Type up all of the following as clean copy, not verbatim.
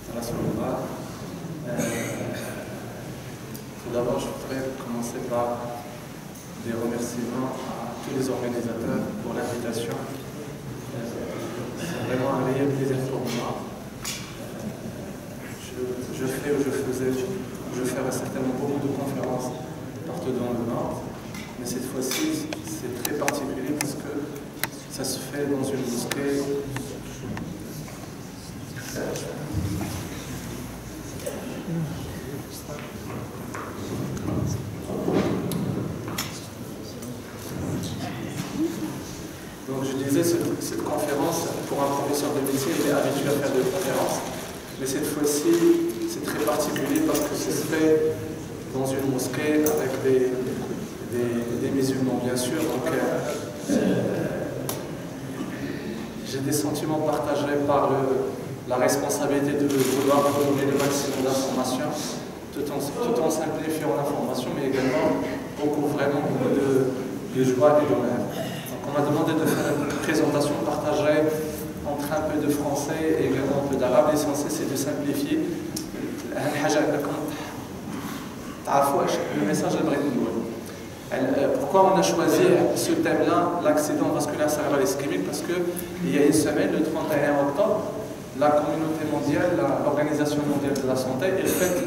Tout d'abord, je voudrais commencer par des remerciements à tous les organisateurs pour l'invitation. C'est vraiment un réel plaisir pour moi. Je fais ou je ferai certainement beaucoup de conférences partout dans le Nord, mais cette fois-ci, c'est très particulier parce que ça se fait dans une mosquée. Donc je disais, cette conférence, pour un professeur de métier, il est habitué à faire des conférences, mais cette fois-ci, c'est très particulier parce que ça se fait dans une mosquée avec des musulmans, bien sûr. Donc, j'ai des sentiments partagés par la responsabilité de vouloir donner le maximum d'informations, tout en simplifiant l'information, mais également beaucoup de joie et d'honneur. Donc on m'a demandé de faire une présentation partagée entre un peu de français et également un peu d'arabe. L'essentiel, c'est de simplifier. Le message est pourquoi on a choisi ce thème-là, l'accident vasculaire cérébral ischémique? Parce qu'il y a une semaine, le 31 octobre, la communauté mondiale, l'Organisation mondiale de la santé, elle fête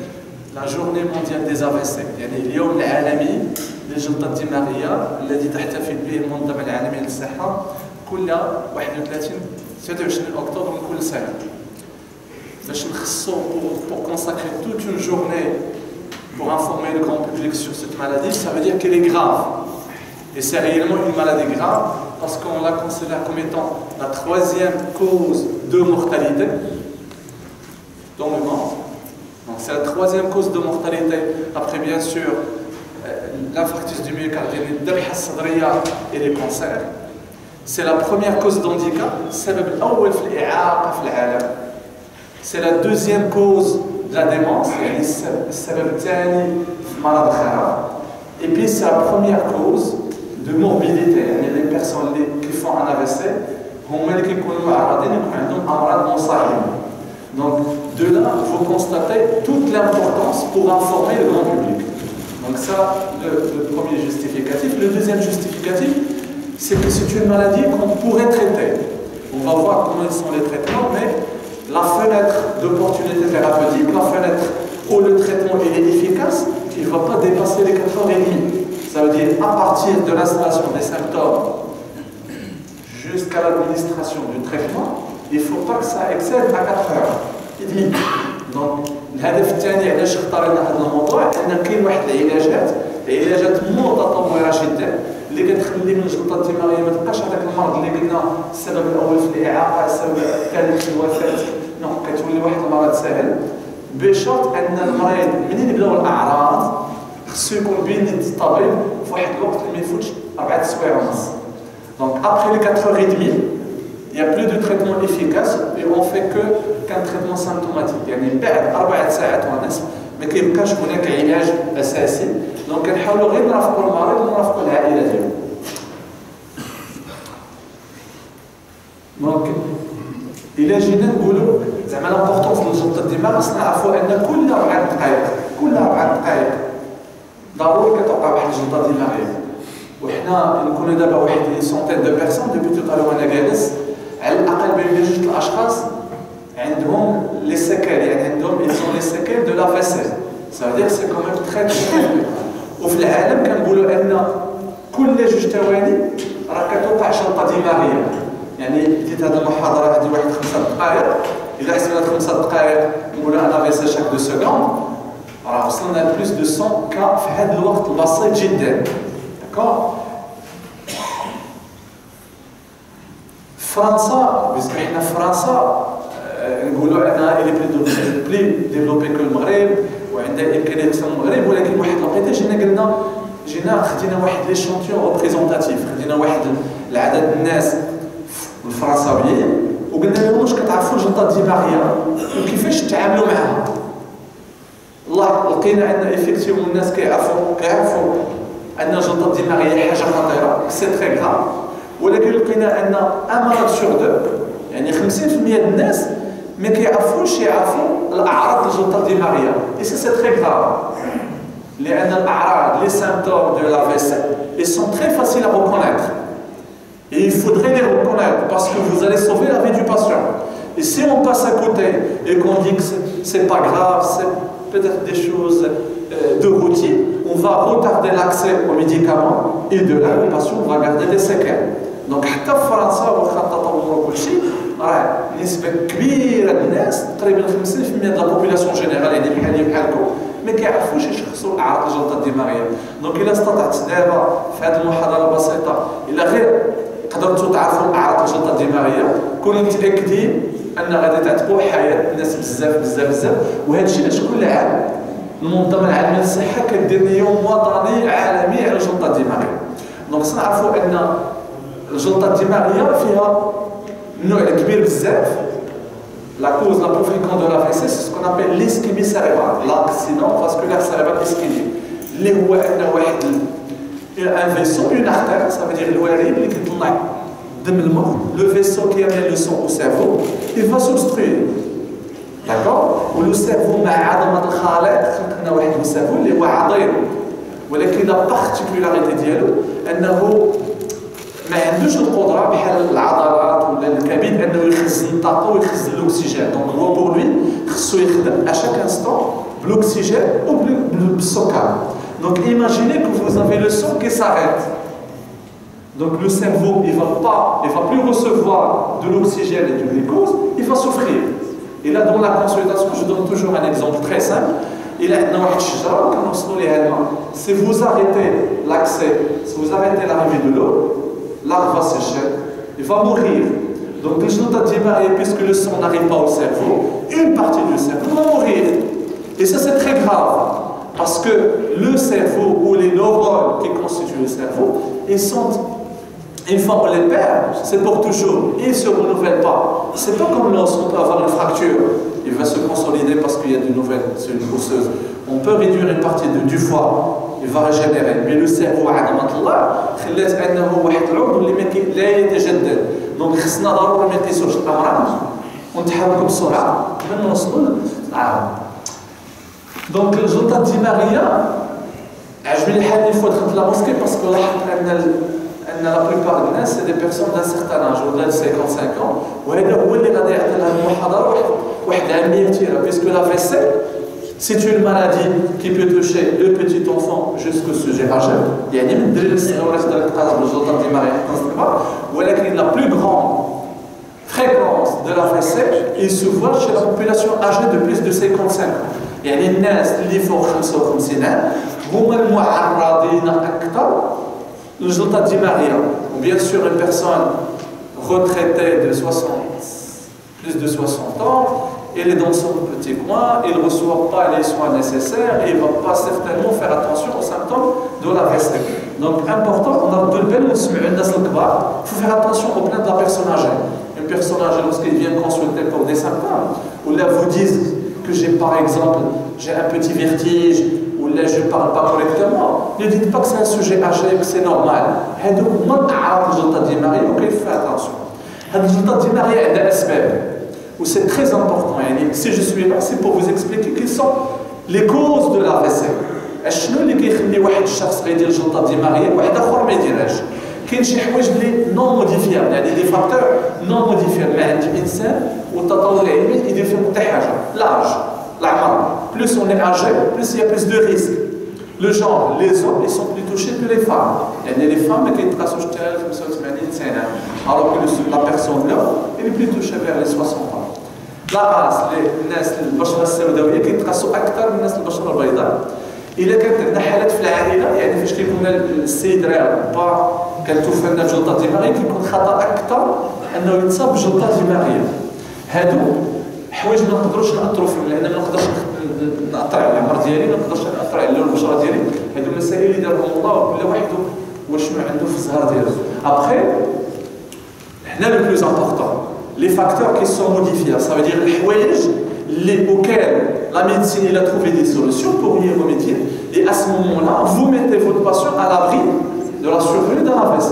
la journée mondiale des AVC. يعني اليوم العالمي للجلطة الدماغية الذي تحتفل به المنظمة العالمية للصحة كل 23 أكتوبر من كل سنة. باش نخصو pour consacrer toute une journée pour informer le grand public sur cette maladie, ça veut dire qu'elle est grave. Et c'est réellement une maladie grave parce qu'on la considère comme étant la troisième cause de mortalité dans le monde. Donc c'est la troisième cause de mortalité, après bien sûr l'infarctus du myocarde, et les cancers. C'est la première cause d'handicap, c'est la deuxième cause de la démence, et puis c'est la première cause de morbidité. Les personnes qui font un AVC, donc de là, il faut constater toute l'importance pour informer le grand public. Donc ça, le premier justificatif. Le deuxième justificatif, c'est que c'est une maladie qu'on pourrait traiter. On va voir comment sont les traitements, mais la fenêtre d'opportunité thérapeutique, la fenêtre où le traitement est efficace, il ne va pas dépasser les 4h30. Ça veut dire à partir de l'installation des symptômes jusqu'à l'administration du traitement, il ne faut pas que ça excède à 4h30. Donc, الهدف الثاني علاش اختارينا هذا الموضوع ان كاين واحد العلاجات متطوره جدا اللي كتخلي من الجلطه الدماغيه ما تبقاش هذاك المرض اللي قلنا السبب الاول في الاعاقه، السبب الثاني في الوفاه، كتولي واحد المرض سهل، بشرط ان المريض منين يبداو الاعراض خصو يكون بين يد الطبيب في واحد الوقت اللي ما يفوتش 4 سوايع ونص. Donc après les 4h30, il n'y a plus de traitement efficace et on ne fait qu'un traitement symptomatique. يعني بعد 4 ساعات ونصف ما كيبقاش هناك علاج اساسي. دونك كنحاولوا غير نرافقوا المريض ونرافقوا العائله ديالو. دونك الا جينا نقولوا زعما لامبورطونس ديال الجلطه الدماغ، خصنا نعرفوا ان كل 4 دقائق ضروري كتوقع واحد الجلطه دماغيه. وحنا نكونوا دابا واحد لي سونتين دو بيرسون دوبي تو طالو وانا جالس، على الاقل بين جوج الاشخاص عندهم لي سيكيل، يعني عندهم لي سيكيل دو لا فيسيل. Ça veut dire que c'est quand même très très. وفي العالم كنقولوا ان كل جوج ثواني راه كتوقع جلطه دماغيه. يعني بديت هذه المحاضره هذه واحد 5 دقائق، اذا حسبنا 5 دقائق نقولوا انا فيسيل شاك دو سكوند، راه وصلنا لبلوس دو 100 كا في هذا الوقت البسيط جدا. داكور. فرنسا، باسكو حنا في فرنسا نقولوا انها الي بلي ديفلوبي كو المغرب وعندها امكانيات اكثر من المغرب، ولكن واحد الوقيته جينا خدينا واحد لي شونتيون ريبريزونتاتيف، خدينا واحد العدد الناس الفرنساويين وقلنا لهم واش كتعرفوا الجلطه الدماغيه وكيفاش تتعاملوا معها. الله لقينا ان ايفيكتيفمون الناس كيعرفوا ان الجلطه الدماغيه حاجه خطيره، سي تري كراف، ولكن لقينا ان ان مرض سور دو، يعني 50% ديال الناس mais كيعرفوش يعرفوا الأعراض الجلطة الدماغية. Et ça c'est très grave. لأن الأعراض, les symptômes de l'AVC, ils sont très faciles à reconnaître. Et il faudrait les reconnaître parce que vous allez sauver la vie du patient. Et si on passe à côté et qu'on dit que c'est pas grave, c'est peut-être des choses de routine, on va retarder l'accès aux médicaments et de là, le patient va garder des séquelles. Donc, حتى في فرنسا واخا التطور وكل شيء راه نسبة كبيرة من الناس تقريبا 50% de la population générale يعني بحالي بحالكم ما كيعرفوش يشخصوا اعراض الجلطة الدماغية. دونك إلا استطعت دابا في هذه المحاضرة البسيطة إلا غير قدرتوا تعرفوا اعراض الجلطة الدماغية كونوا متأكدين أن غادي تعتبوا حياة الناس بزاف بزاف بزاف. وهذا الشيء علاش كل عام المنظمة العالمية للصحة كدير يوم وطني عالمي على الجلطة الدماغية. دونك خصنا نعرفوا أن الجلطة الدماغية فيها نوع كبير بزاف. La cause la plus fréquente de l'AVC, c'est ce qu'on appelle l'ischémie cérébrale, l'accident vasculaire cérébral ischémique. اللي هو أن واحد un vaisseau, une artère, ça veut dire الواريد اللي كيطلع دم المخ, le vaisseau qui amène le sang au cerveau, il va s'obstruer. D'accord? Ou le cerveau مع عظمة الخلايا خلقنا واحد السيرفو اللي هو عضير, ولكن la particularité ديالو أنه ما عندوش القدرة بحال العضلات ولا الكبد أنه يخزن الطاقة ويخزن الأكسجين. دونك هو بور لوي خصو يخدم à chaque instant بالأكسجين ou بالسكر. Donc imaginez que vous avez le sang qui s'arrête. Donc le cerveau il va plus recevoir de l'oxygène et du glucose, il va souffrir. Et là dans la consultation, je donne toujours un exemple très simple. Il a une شجرة كنوصلوا ليها الماء. Si vous arrêtez l'accès, si vous arrêtez l'arrivée de l'eau, l'arbre va sécher, il va mourir. Donc le gelta dimarie, puisque le sang n'arrive pas au cerveau, une partie du cerveau va mourir. Et ça c'est très grave. Parce que le cerveau ou les neurones qui constituent le cerveau, ils sont, une fois qu'on les perd, c'est pour toujours. Ils ne se renouvellent pas. C'est pas comme l'os, on peut avoir une fracture. Il va se consolider parce qu'il y a de nouvelles cellules osseuses. On peut réduire une partie du foie, il va régénérer. Mais le cerveau, عظمة الله خلات أنه واحد العضو اللي لا يتجدد. دونك خصنا ضروري ما نقيسوش الأمراض ونتحركوا بسرعة قبل ما نوصلوا للعالم. دونك الجلطة الدماغية عجبني الحال اللي فوا دخلت لا موسكي باسكو لاحظت أن لا بلوبار دو الناس سي دي بيرسون دان سيغتان اج ولا 55 ans وهذا هو اللي غادي يعطي لها المحاضرة واحد الأهمية كثيرة باسكو l'AVC c'est une maladie qui peut toucher le petit enfant jusqu'au sujet âgé. يعني من الدراري الصغيور يقدر يتقاطع بالجلطة الدماغية حتى الكبار, ولكن la plus grande fréquence de l'AVC il se voit chez la population âgée de plus de 55 ans. يعني الناس اللي فوق 55 عام هما المعرضين أكثر للجلطة الدماغية. وبيان سور une personne retraitée de 60 plus de 60 ans, il est dans son petit coin, il ne reçoit pas les soins nécessaires et il ne va pas certainement faire attention aux symptômes de l'AVC. Donc important, on a de belles il faut faire attention au plan de la personne âgée. Une personne âgée, lorsqu'elle vient consulter pour des symptômes, ou là vous disent que j'ai par exemple j'ai un petit vertige, ou là je ne parle pas correctement, ne dites pas que c'est un sujet âgé, que c'est normal. هذوك هما أعراض الجلطة الدماغية وكيف faire attention. هذه الجلطة الدماغية عندها أسباب. Où c'est très important, si je suis là, c'est pour vous expliquer quelles sont les causes de l'AVC. شنو اللي كيخلي واحد الشخص يدير الجلطة الدماغية وواحد آخر ما يديرهاش. كاين شي حوايج اللي نون موديفيابل, يعني دي فاكتور نون موديفيابل ما عند الإنسان والتطور العلمي يدير فيهم حتى حاجة. لاج, العمر, plus on est âgé, plus il y a plus de risques. Le genre, les hommes, ils sont plus touchés que les femmes. يعني les femmes qui يتقاسوا حتى 85 90 عام, alors que la personne là, elle est plus touchée vers les 60 ans. لا راس الناس البشره السوداويه كيتقاسوا اكثر من الناس البشره البيضاء. الا كانت عندنا حالات في العائله, يعني فاش كيكون السيد راه با كتوفى لنا بجلطه دماغيه كيكون خطا اكثر انه يتصاب بجلطه دماغيه. هادو حوايج ما نقدروش ناثروا فيهم, لان ما نقدرش ناثر على العمر ديالي, ما نقدرش ناثر على لون البشره ديالي. هادو مسائل اللي دارهم الله وكل واحد وشنو عنده في الزهر ديالو. ابخي حنا لو بلوز امبورطون les facteurs qui sont modifiés, ça veut dire auxquels la médecine il a trouvé des solutions pour y remédier. Et à ce moment-là, vous mettez votre patient à l'abri de la survenue d'un AVC.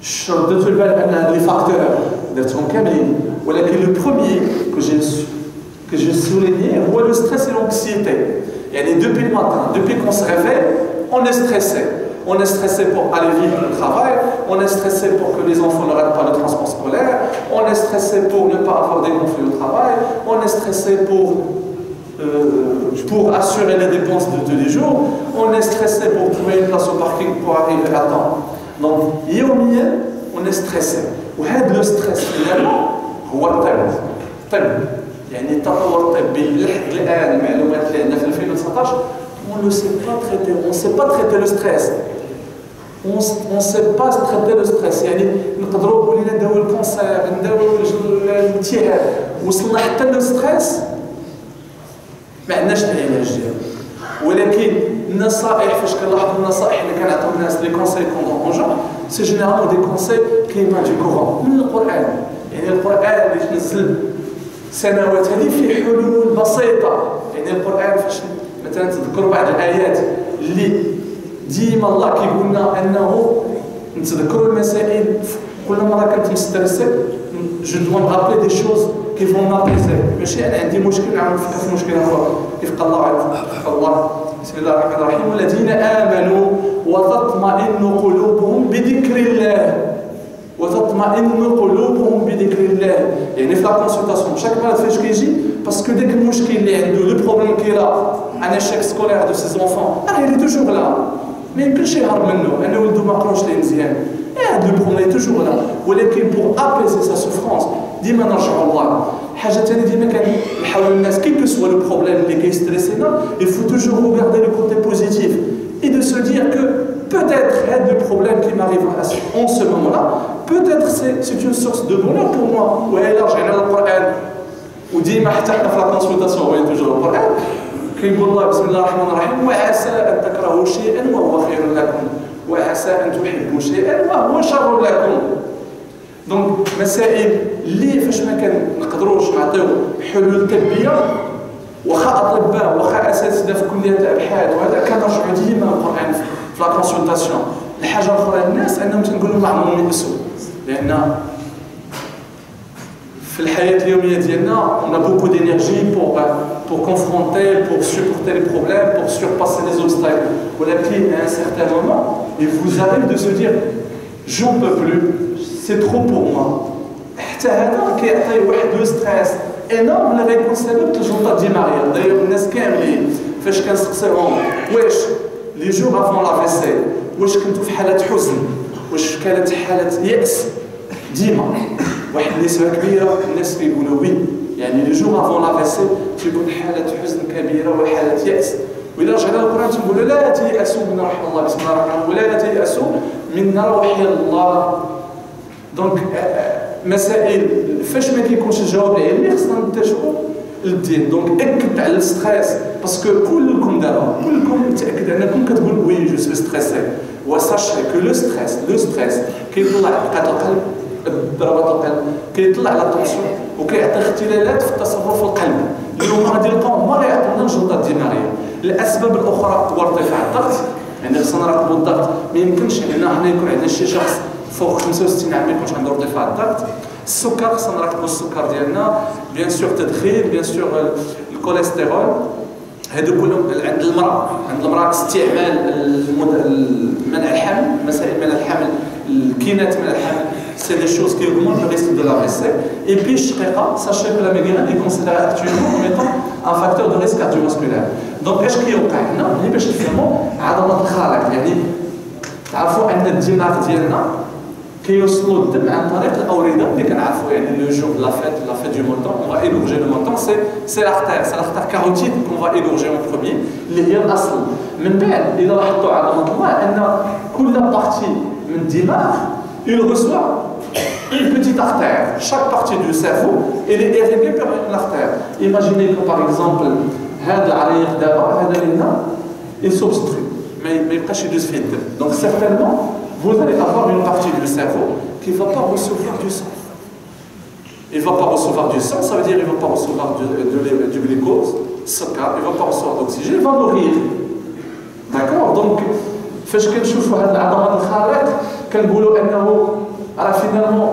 شردت البال ان هاد لي فاكتور درتهم كاملين ولكن لو بروميير que je soulignais هو لو ستريس et l'anxiété. يعني depuis le matin, depuis qu'on se réveille, on est stressé. On est stressé pour aller vite au travail, on est stressé pour que les enfants ne ratent pas le transport scolaire, on est stressé pour ne pas avoir des conflits au travail, on est stressé pour assurer les dépenses de tous les jours, on est stressé pour trouver une place au parking pour arriver à temps. Donc, يوميا on est stressé. وهذا le stress finalement هو الطب. يعني التطور الطبي لحد الآن المعلومات اللي عندنا في 2019 on ne sait pas traiter, on ne sait pas traiter le stress. On ne sait pas traiter le stress. يعني نقدروا ولينا نداوي الكونسير نداوي الالتهاب وصلنا حتى لو ستريس ما عندناش العلاج ديالو. ولكن النصائح فاش كنلاحظوا النصائح اللي كنعطيو الناس لي كونساي كونجون سي جينيرالمون دي كونساي كيما دو كورون من القران. يعني القران اللي تنزل سنوات هذه في حلول بسيطه. يعني القران فاش مثلا تذكروا بعض الايات اللي ديما الله كيقول لنا انه نتذكروا المسائل كل مره كنت مسترسل جو دو نغابلي دي شوز كي فون مابيزي ماشي انا عندي مشكل نعاود نفكر في مشكل اخر كيف قال الله بسم الله الرحمن الرحيم والذين امنوا وتطمئن قلوبهم بذكر الله وتطمئن قلوبهم بذكر الله. يعني في لا كونسلطاسيون شاك مرة فاش كيجي باسكو داك المشكل اللي عنده لو بروبليم كي لا ان اشيك سكولير دو سي زونفون راه لي توجور لا ما يمكنش يهرب منه انه ولدو ما قراوش ليه مزيان. هذا لو بروبليم توجور لا ولكن بور ابيزي سا سوفرونس ديما نرجعوا الله. حاجه ثانيه ديما كنحاول الناس كي كو سوا لو بروبليم اللي كيستريسينا il faut toujours regarder le côté positif et de se dire que peut-être le problème qui m'arrive en ce moment-là, peut-être c'est une source de bonheur pour moi. Ouais, là, j'ai le Coran. Ou dit, ma hâte la consultation, on voit toujours le Coran. Qui dit Allah, bismillah ar-Rahman ar-Rahim, wa asa an takrahu shay'an wa huwa khayrun lakum, wa asa an tuhibbu shay'an wa huwa sharrun lakum. Donc, مسائل اللي فاش ما كنقدروش نعطيو حلول طبيه واخا اطباء واخا اساتذه في كليات الابحاث وهذا كنرجعوا ديما للقران في لا كونسلطاسيون. الحاجه الاخرى الناس انهم تنقولوا ما عمرهم يأسوا لان في الحياه اليوميه ديالنا on a beaucoup d'énergie pour confronter, pour supporter les problèmes, pour surpasser les obstacles. ولكن à un certain moment il vous arrive de se dire j'en peux plus, c'est trop pour moi. حتى هذا كيعطي واحد لو ستريس انورم اللي غيكون سبب الجلطه ديماغيه. دايوغ الناس كاملين فاش كنسقسيهم واش لي جور افون لا فيسي واش كنتو في حاله حزن واش كانت حاله يأس ديما واحد النسبه كبيره الناس كيقولوا وي. يعني لي جور افون لا فيسي تيكون حاله حزن كبيره وحاله يأس. وإلا رجعنا للقرآن تنقولوا لا تيأسوا من روح الله بسم الله الرحمن الرحيم ولا تيأسوا من روح الله. دونك مسائل فاش ما كيكونش الجواب العلمي خصنا نتجهوا للدين. دونك اكد على الستريس باسكو كلكم دابا كلكم متاكد انكم كتقول وي جو سوي ستريسي. وساشي كو لو ستريس كيطلع دقات القلب ضربات القلب كيطلع لا طونسيون وكيعطي اختلالات في التصرف في القلب. اليوم غادي نلقاو ما غيعطيونا الجلطه الدماغيه. الاسباب الاخرى هو ارتفاع الضغط. يعني خصنا نراقبوا الضغط. ما يمكنش اننا حنا يكون عندنا شي شخص فوق 65 عام ما يكونش عنده ارتفاع الضغط. السكر خصنا نراقبوا السكر ديالنا بيان سور التدخين بيان سور الكوليسترول. هادو كلهم عند المراه استعمال منع الحمل مسائل منع الحمل الكينات منع الحمل c'est des choses qui augmentent le risque de l'AVC. Et puis الشقيقه sachez que la migraine est considérée actuellement comme étant un facteur de risque cardiovasculaire. donc اش كيوقع هنا ملي باش تفهموا عضلات الخالق. يعني تعرفوا ان الدماغ ديالنا كيوصلوا الدم عن طريق الاورده اللي كنعرفوا. يعني لو جور لا فيت دو مونتون on va égorger le montant c'est l'artère carotide qu'on va égorger en premier اللي هي الاصل. من بعد اذا لاحظتوا عظمه الله ان كل بارتي من الدماغ il reçoit une petite artère. Chaque partie du cerveau elle est irriguée par une artère. Imaginez que par exemple هذا العريق دابا هذا لهنا il s'obstrue ما يبقاش يدوز فيه الدم. donc certainement vous allez avoir une partie du cerveau qui ne va pas recevoir du sang. Il ne va pas recevoir du sang, ça veut dire qu'il ne va pas recevoir du glucose, il ne va pas recevoir d'oxygène, il va mourir. D'accord. donc فاش كنشوفوا هاد العضلات الخارق كنقولوا انه Alors finalement,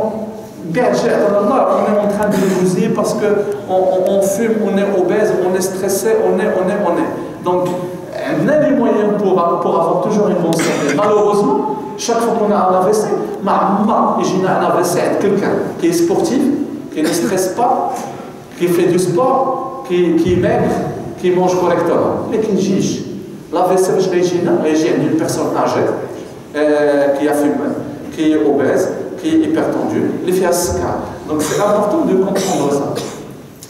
on est en train de négocier parce qu'on fume, on est obèse, on est stressé, on est. Donc, on a les moyens pour avoir toujours une bonne santé. Malheureusement, chaque fois qu'on a un AVC, j'ai un AVC avec quelqu'un qui est sportif, qui ne stresse pas, qui fait du sport, qui est maigre, qui mange correctement. Mais qui juge. L'AVC, j'ai une personne âgée qui a fumé, qui est obèse, qui est hypertendu, les fait ascar. Donc c'est important de comprendre ça.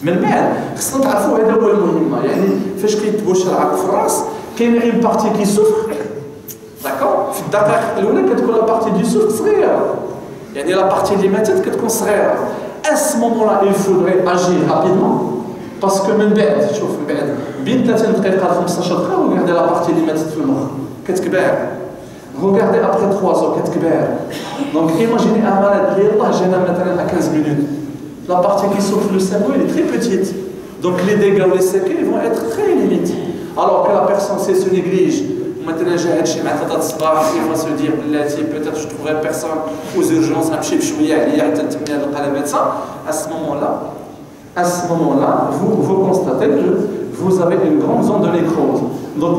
Mais le mal, c'est que تعرفوا هذا هو المهم. يعني فاش كيتبوش العرق في الراس كاين غير une partie qui souffre. D'accord? في الدقائق الأولى كتكون la partie du souffre صغيرة. يعني la partie اللي ماتت كتكون صغيرة. À ce moment-là, il faudrait agir rapidement. Parce que من بعد شوف من بعد بين 30 دقيقة ل 15 دقيقة وقاعدة la partie اللي ماتت في المخ كتكبر. Regardez après 3 ans, donc imaginez un malade qui est à 15 minutes. La partie qui souffre le cerveau elle est très petite. Donc les dégâts ou les séquelles vont être très limites. Alors que la personne se néglige. Maintenant, il va se dire peut-être je trouverai personne aux urgences, le médecin. À ce moment-là, vous constatez que vous avez une grande zone de nécrose. Donc,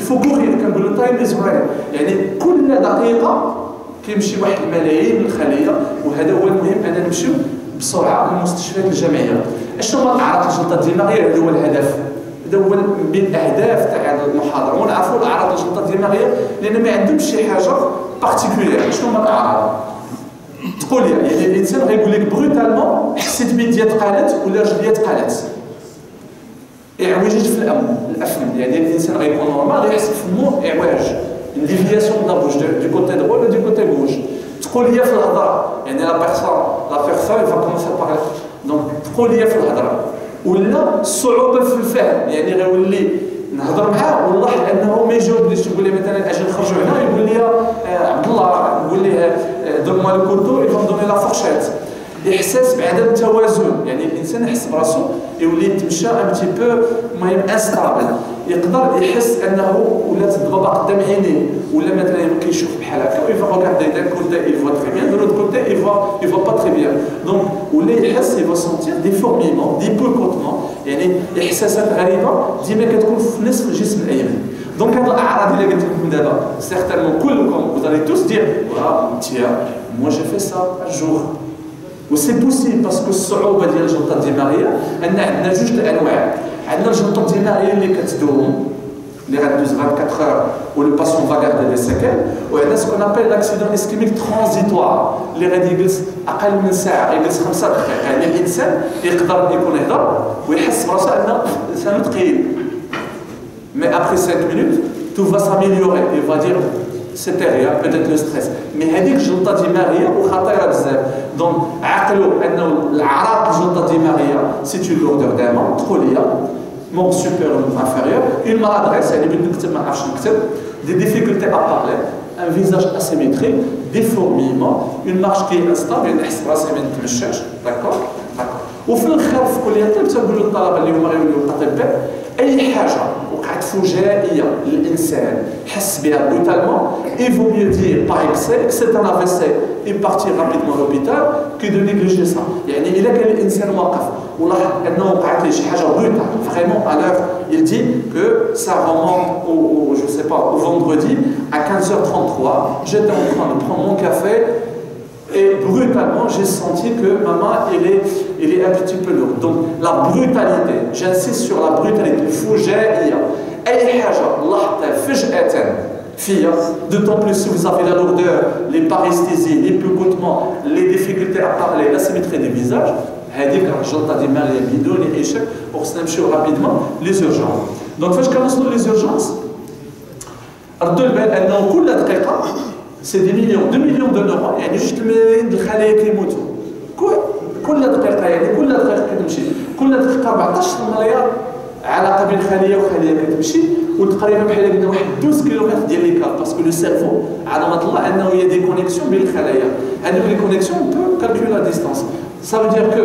il faut courir, comme le time is right. يعني كل دقيقة كيمشي واحد الملايين الخلية وهذا هو المهم أننا نمشيو بسرعة للمستشفيات الجامعية. شنو هما الأعراض الجلطة الدماغية؟ هذا هو الهدف. هذا هو من الأهداف تاع هذه المحاضرة. ونعرفوا الأعراض الجلطة الدماغية لأن ما عندهمش شي حاجة بارتيكولير. شنو هما الأعراض؟ تقول لي يعني الإنسان غيقول لك بروتالمون حسيت بيديا تقالت ولا رجليا تقالت. اعوجاج في الافم يعني الانسان غيكون نورمال غيحس في فمو اعواج une déviation de la bouche du côté droit ou du côté gauche تقول لي في الهضره يعني la personne va commencer à parler donc تقول لي في الهضره ولا صعوبه في الفهم يعني غيولي نهضر معاه والله انه ما يجاوبنيش تقول لي مثلا اجي نخرجوا هنا يقول لي عبد الله نقول ليه دون موا الكوتو يفهم دوني لا فورشيت احساس بعدم التوازن يعني الانسان يحس براسو يولي يتمشى ان بتي بو المهم انستابل يقدر يحس انه ولات الضبابه قدام عينيه ولا مثلا كيشوف بحال هكا ويفا ريغاردي دان كوتي il voit très bien de l'autre côté il voit pas très bien donc ولا يحس il va sentir des fourmillements des picotements يعني احساسات غريبه ديما كتكون في نصف الجسم الايمن دونك هاد الاعراض اللي قلت لكم دابا سيغتانمون كلكم vous allez tous dire tiens moi j'ai fait ça un jour. وسي بوسيبل باسكو الصعوبه ديال الجلطه الدماغيه ان عندنا جوج الانواع عندنا الجلطه الدماغيه اللي كتدوم اللي غادوز 24 اور ولو باسيون فا غاردي دي سيكيل وعندنا سكون ابل لاكسيدون اسكيميك ترانزيتوار اللي غادي يجلس اقل من ساعه يجلس 5 دقائق يعني الانسان يقدر يكون يهضر ويحس براسو ان لسانو ثقيل مي ابري 5 minutes tout va s'améliorer il va dire c'était rien peut-être le stress mais هذيك الجلطه الدماغيه وخطيره بزاف دونك عقلوا انه الاعراض الجلطه الدماغيه سي une lourdeur d'amant تقول لي مون supérieur ou inférieur une maladresse يعني بدي نكتب ما نعرفش نكتب des difficultés à parler un visage asymétrique des fourmillements une marche qui est instable يعني نحس براسي ما نتمشاش داكور وفي الاخر في كليه الطب تنقولوا للطلبه اللي هما غيوليو اطباء اي حاجه وقعت فجائيه للانسان حس بها بروتالمون il vaut mieux dire par excès que c'est un AVC et partir rapidement à l'hôpital que de négliger ça يعني الا كان الانسان واقف ولاحظ انه وقعت ليه شي حاجه بروتال vraiment à l'heure il dit que ça remonte au je sais pas au vendredi à 15h33 j'étais en train de prendre mon café et brutalement j'ai senti que maman elle est un petit peu lourde donc la brutalité j'insiste sur la brutalité فجائيه اي حاجه لاحظتها فجاه فيا d'autant plus si vous avez la lourdeur les paresthésies les picotements les difficultés à parler l'asymétrie des visages هذيك الجلطه دماغيه بدون اي شك وخصنا نمشيو رابيدمون لي زورجونس دونك فاش كنوصلوا لي زورجونس ردوا البال انه كل دقيقه سي دي مليون 2 مليون دو نورون يعني جوج الملايين د الخلايا كيموتوا كل دقيقه يعني كل دقيقه كتمشي كل دقيقه 14 مليار علاقه بين خليه وخليه كتمشي وتقريبا بحال قلنا واحد 12 كيلومتر ديال ليكار باسكو لو سيرفو عظمه الله انه هي دي كونيكسيون بين الخلايا هذوك لي كونيكسيون بو كالكولي لا ديستانس ça veut dire que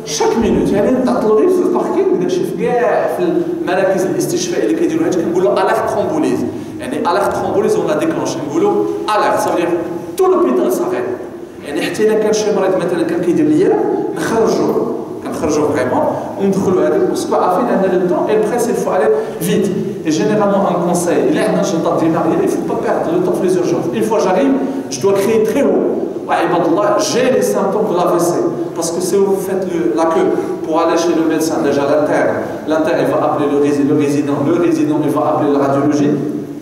chaque minute يعني نتعطلوا غير في الباركينغ داكشي في كاع في المراكز الاستشفاء اللي كيديروا هادشي كنقولوا الارت ترومبوليز alerte thrombolyse, on l'a déclenché. Alerte, ça veut dire tout l'hôpital s'arrête. حتى إلا كان شي مريض مثلا كان كيدير ليا كنخرجوه فريمون وندخلوا هذيك باسكو عارفين ان لو طون اي بريس il faut aller vite et généralement un conseil il a un جلطه دماغيه il faut pas perdre le temps les urgences une fois j'arrive je dois crier très haut وعباد الله j'ai les symptômes de l'AVC parce que si vous faites la queue pour aller chez le médecin déjà l'interne il va appeler le résident il va appeler la radiologie.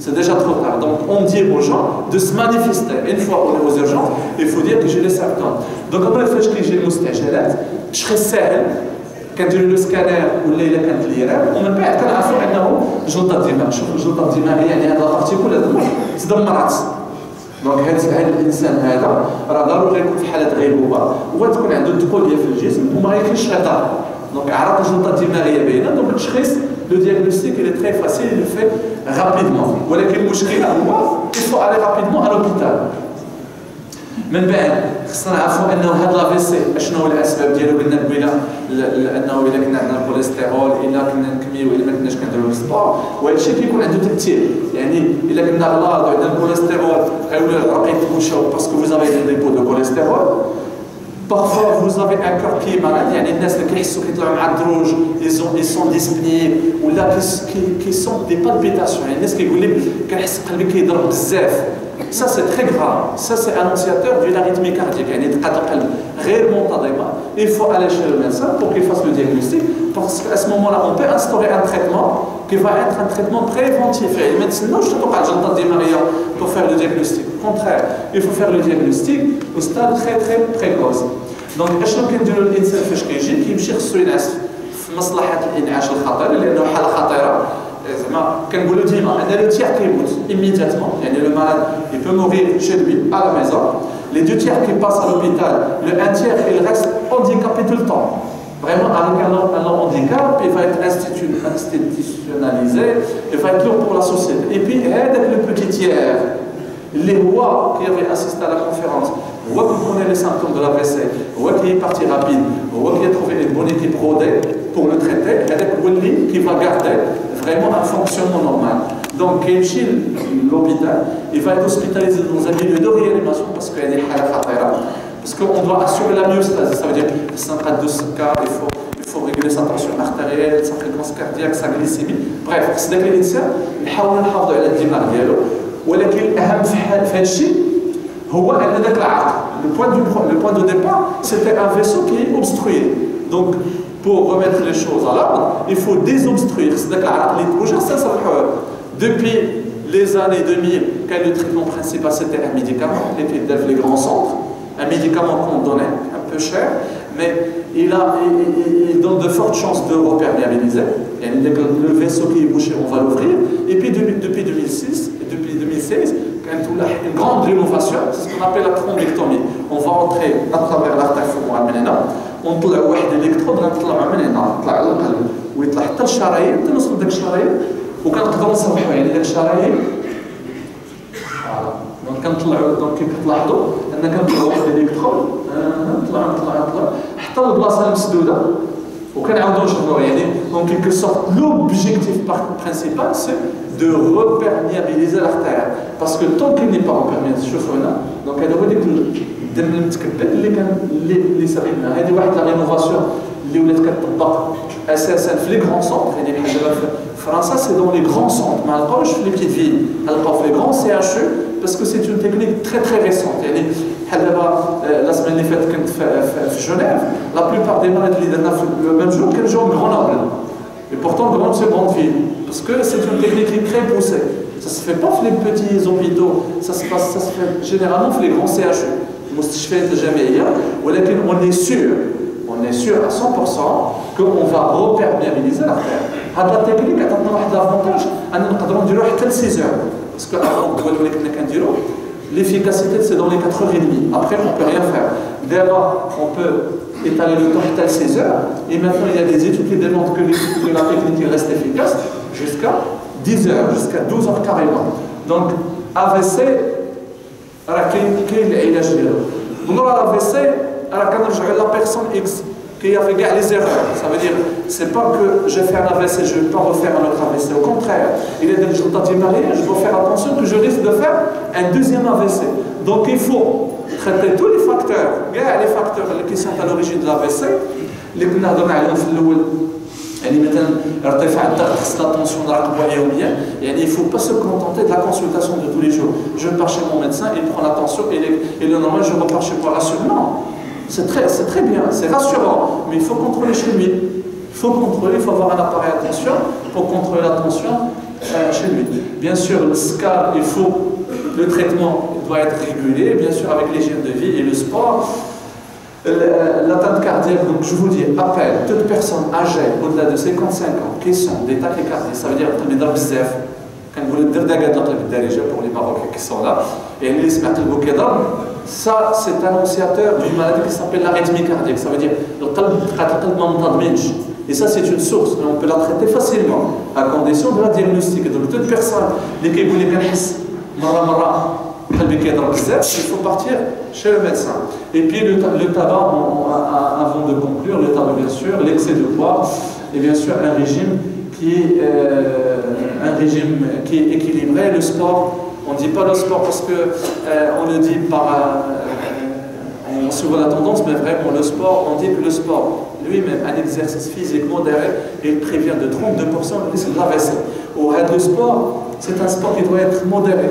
C'est déjà trop tard. Donc on dit aux gens de se manifester. Une fois on est aux urgences, il faut dire que j'ai les symptômes. Donc après le fait que j'ai المستعجلات je ساهل كنديروا له سكانير ولا الا كانت ليراب ومن بعد كنعرفوا انه جلطه الدماغ. شوف الجلطه الدماغيه يعني هذا الارتيكول هذا تدمرات. دونك هذا الانسان هذا راه ضروري يكون في حاله غيبوبه وتكون عنده تقوليه في الجسم وما ياكلش غطاء. دونك عرض الجلطه الدماغيه باينه. دونك التشخيص le diagnostic il est très facile, il le fait rapidement. ولكن المشكلة هو il faut aller rapidement à l'hôpital. من بعد خصنا نعرفوا انه هذا لافيسي اشنو هو الاسباب ديالو. قلنا قبيله انه الا كنا عندنا الكوليسترول الا كنا نكميو الا ما كناش كنديروا السبور وهذا الشيء كيكون عنده تاثير. يعني الا كنا غلاظ وعندنا الكوليسترول غيولوا العرق يتبوشاو باسكو vous avez des dépôts de cholestérol. Parfois, vous avez un cœur qui est malade. Il y a des gens qui يطلعوا مع الدروج, ils sont dyspniques ou là qui sont des palpitations. Il y a des gens qui يقول لك كنحس قلبي كيضرب بزاف. Ça c'est très grave. Ça c'est annonciateur d'une arythmie cardiaque. يعني دقات القلب غير منتظمة. Il faut aller chez le médecin pour qu'il fasse le diagnostic parce qu'à ce moment-là, on peut instaurer un traitement qui va être un traitement préventif. Et les médecins non, je te parle de démarrer pour faire le diagnostic. Au contraire, il faut faire le diagnostic au stade très très précoce. Donc, اشنو كنديروا الانسان فاش كيمشي خصو ينعس في مصلحه الانعاش الخطير لانه حاله خطيره. زعما كنقولوا ديما ان لو تيير كيموت immédiatement. يعني le malade il peut mourir chez lui à la maison. Les 2 tiers qui passent à l'hôpital, le 1 tiers il reste handicapé tout le temps. Vraiment avec un handicap, il va être institutionnalisé, il va être lourd pour la société. Et puis avec le petit tiers, les rois qui avaient assisté à la conférence, هو qui connaît les symptômes de l'AVC, هو qui est parti rapide, هو qui a trouvé une bonne équipe rodée pour le traiter, avec Willy qui va garder vraiment un fonctionnement normal. Donc, كيمشي l'hôpital, il va être hospitalisé dans un milieu de réanimation parce qu'il y a des حالة خطيرة, parce qu'on doit assurer la myostase, ça veut dire il faut réguler sa tension artérielle, sa fréquence cardiaque, sa glycémie. Bref, c'est ذاك الإنسان نحاول نحافظوا على الدماغ ديالو. ولكن الأهم في هذا الشيء هو ان ذاك العرق le point de départ c'était un vaisseau qui est obstrué. Donc pour remettre les choses à l'ordre il faut désobstruire ذاك العرق اللي توجع. Ça depuis les années 2000 quand le traitement principal c'était un médicament qui était dans les grands centres, un médicament qu'on donnait un peu cher mais il donne de fortes chances de reperméabiliser. Le vaisseau qui est bouché on va l'ouvrir. Et puis depuis 2006 et depuis 2016 une grande rénovation, c'est ce qu'on appelle la thrombectomie. On va entrer à travers l'artère fémorale من هنا ونطلع واحد الالكترود غنطلعوا من هنا نطلع على القلب ويطلع حتى الشرايين حتى نوصل لذاك الشرايين وكنقدروا نصبحوا يعني داك الشرايين فوالا. دونك كنطلعوا دونك كيف كتلاحظوا ان كنطلعوا واحد الالكترود نطلع حتى البلاصه المسدوده وكنعاودوا نشوفوا يعني. دونك quelque sorte l'objectif principal c'est de reperméabiliser l'artère parce que tant qu'il n'est pas reperméabilisé شوفوا هنا دونك هذا هو ديك الدم المتكبد اللي سبقنا. هذه واحد لا رينوفاسيون اللي ولات كتطبق اساسا في لي غران سونتر. يعني بحال دابا في فرنسا سي دون لي غران سونتر ما لقاوش في لي بيتيت فيل لقاو في لي غران سي اتش او parce que c'est une technique très très récente. يعني بحال دابا لا سيمين اللي فاتت كنت في جنيف لا بلوبار دي مرض اللي درنا في لو ميم جور كانوا جاو من غرونوبل. Et pourtant, Grenoble, c'est une grande ville, parce que c'est une technique qui est très poussée. Ça ne se fait pas dans les petits hôpitaux, ça se fait généralement dans les grands CHU. On est sûr à 100% qu'on va reperméabiliser l'artère. Cette technique a un avantage, on peut durer 6 heures. Parce que l'efficacité, c'est dans les 4h30. Après, on ne peut rien faire. D'abord, on peut étaler le temps à 16 heures. Et maintenant, il y a des études qui démontrent que la technique reste efficace jusqu'à 10 heures, jusqu'à 12 heures carrément. Donc, AVC, كاين العلاج ديالو. من ورا AVC راه كنرجعوا لا بيرسون اكس qu'il y a fait les erreurs. Ça veut dire, c'est pas que j'ai fait un AVC, je ne vais pas refaire un autre AVC. Au contraire, il est dans le journal d'Imaria, je dois faire attention que je risque de faire un deuxième AVC. Donc il faut traiter tous les facteurs qui sont à l'origine de l'AVC, les que nous avons يعني مثلا ارتفاع الضغط خص l'attention نراقبوها يوميا يعني il faut pas se contenter de la consultation de tous les jours. Je pars chez mon médecin, il prend l'attention et le normal je repars chez moi rassurant. C'est très bien, c'est rassurant, mais il faut contrôler chez lui. Il faut contrôler, il faut avoir un appareil à tension pour contrôler la tension chez lui. Bien sûr, le SCAR, le traitement doit être régulier, bien sûr avec l'hygiène de vie et le sport. L'atteinte cardiaque, donc je vous dis, appelle toute personne âgée au-delà de 55 ans qui sont des tachycardies, ça veut dire que les dents bzaf, quand vous le dites pour les Marocains qui sont là, et les ça c'est annonciateur d'une maladie qui s'appelle l'arythmie cardiaque, ça veut dire et ça c'est une source, on peut la traiter facilement à condition de la diagnostiquer. Donc toute personne qui il faut partir chez le médecin. Et puis le tabac, avant de conclure, le tabac bien sûr, l'excès de poids et bien sûr un régime qui est équilibré. Le sport, on ne dit pas le sport parce que on le dit on se voit la tendance, mais vraiment le sport, on dit que le sport lui-même, un exercice physique modéré, il prévient de 32% le risque de l'AVC. Le sport, c'est un sport qui doit être modéré.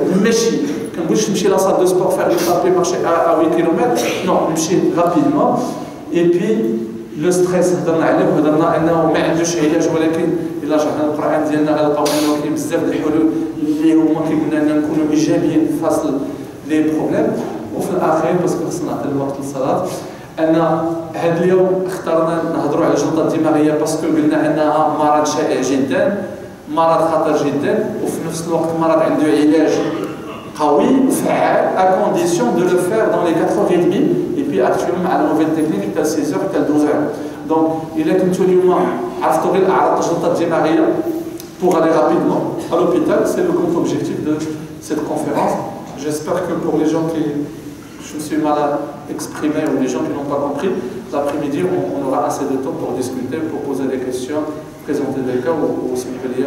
Quand vous allez à la salle de sport, faire le tapis, marcher à 8 km, non, marcher rapidement. Et puis, le stress, il y a problèmes. وفي الأخير بس خصنا نعطي الوقت للصلاة أن هذا اليوم اخترنا نهضروا على الجلطة الدماغية باسكو قلنا أنها مرض شائع جدا، مرض خطر جدا، وفي نفس الوقت مرض عنده علاج قوي وفعال à condition de le faire dans les 4h30 et puis actuellement مع la nouvelle technique تاع 6h تاع 12h. Donc إلا كنتو اليوم عرفتوا غير أعراض الجلطة الدماغية pour aller rapidement à l'hôpital, c'est le grand objectif de cette conférence. J'espère que pour les gens qui je me suis mal exprimé ou les gens qui n'ont pas compris, l'après-midi on aura assez de temps pour discuter, pour poser des questions, présenter des cas ou s'il y a